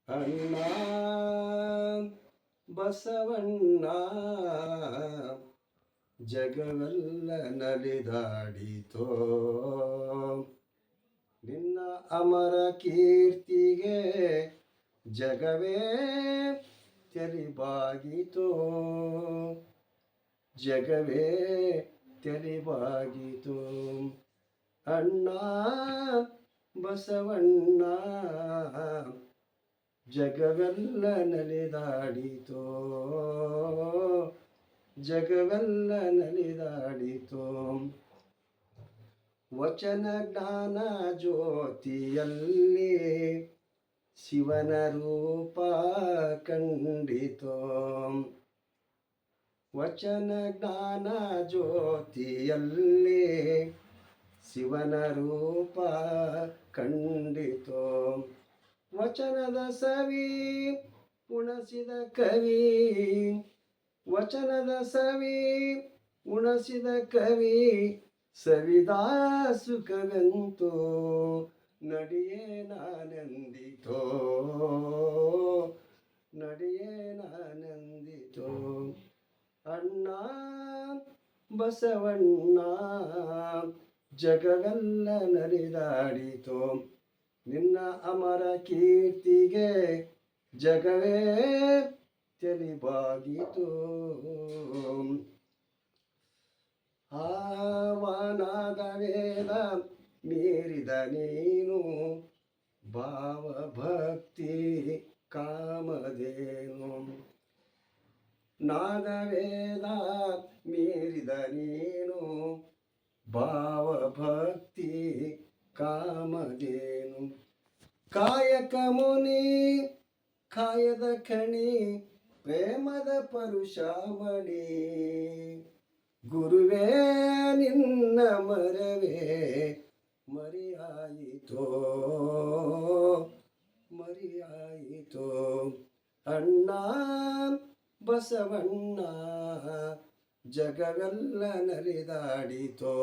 ಅಣ್ಣ ಬಸವಣ್ಣ ಜಗವೆಲ್ಲ ನಲಿದಾಡಿತೋ ನಿನ್ನ ಅಮರ ಕೀರ್ತಿಗೆ ಜಗವೇ ತೆರಿಬಾಗಿತೋ ಜಗವೇ ತೆರಿಬಾಗಿತೋ ಅಣ್ಣ ಬಸವಣ್ಣ ಜಗವೆಲ್ಲ ನಲಿದಾಡಿತೋ ಜಗವೆಲ್ಲ ನಲಿದಾಡಿತೋ ವಚನ ಜ್ಞಾನ ಜ್ಯೋತಿಯಲ್ಲಿ ಶಿವನ ರೂಪ ಕಂಡಿತೋ ವಚನ ಜ್ಞಾನ ಜ್ಯೋತಿಯಲ್ಲಿ ಶಿವನ ರೂಪ ಕಂಡಿತೋ ವಚನದ ಸವಿ ಉಣಸಿದ ಕವಿ ವಚನದ ಸವಿ ಉಣಸಿದ ಕವಿ ಸವಿದಾ ಸುಖವೆಂತೋ ನಡಿಯೇ ನಾನೆಂದಿತೋ ನಡಿಯೇ ನಾನೆಂದಿತೋ ಅಣ್ಣ ಬಸವಣ್ಣ ಜಗವೆಲ್ಲ ನಲಿದಾಡಿತೋ ನಿನ್ನ ಅಮರ ಕೀರ್ತಿಗೆ ಜಗವೇ ತೆಲಿಬಾಗಿತೋ ಆವಾನಾದ ವೇದ ಮೀರಿದ ನೀನು ಭಾವಭಕ್ತಿ ಕಾಮಧೇನು ನಾದವೇದ ಮೀರಿದ ನೀನು ಭಾವಭಕ್ತಿ ಕಾಮಧೇನು ಕಾಯಕ ಮುನಿ ಕಾಯದ ಖಣಿ ಪ್ರೇಮದ ಪರುಷಾಮಣಿ ಗುರುವೇ ನಿನ್ನ ಮರವೇ ಮರಿಯಾಯಿತೋ ಮರಿಯಾಯಿತೋ ಅಣ್ಣ ಬಸವಣ್ಣ ಜಗವೆಲ್ಲ ನಲಿದಾಡಿತೋ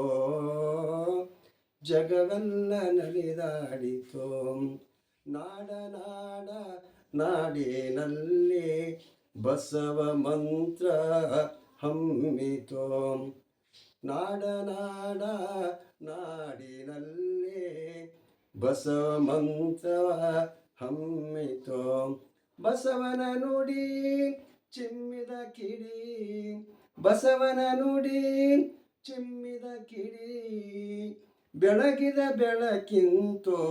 ಜಗವೆಲ್ಲ ನಲಿದಾಡಿತೋ ನಾಡ ನಾಡ ನಾಡಿನಲ್ಲಿ ಬಸವ ಮಂತ್ರ ಹಮ್ಮಿತೋ ನಾಡ ನಾಡ ನಾಡಿನಲ್ಲಿ ಬಸವ ಮಂತ್ರ ಹಮ್ಮಿತೋ ಬಸವನ ನುಡಿ ಚಿಮ್ಮಿದ ಕಿಡಿ ಬಸವನ ನುಡಿ ಚಿಮ್ಮಿದ ಕಿಡಿ ಬೆಳಗಿದ ಬೆಳಕಿಂತೋ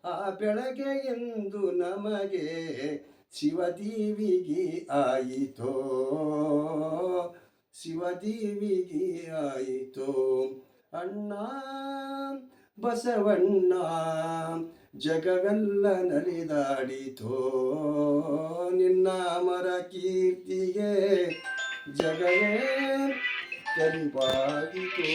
ಆ ಬೆಳಗ್ಗೆ ಎಂದು ನಮಗೆ ಶಿವದೇವಿಗೆ ಆಯಿತೋ ಶಿವದೇವಿಗೆ ಆಯಿತೋ ಅಣ್ಣ ಬಸವಣ್ಣ ಜಗವೆಲ್ಲ ನಲಿದಾಡಿತೋ ನಿನ್ನ ಅಮರ ಕೀರ್ತಿಗೆ ಜಗವೇ ತೆಲಿಬಾಗಿತೋ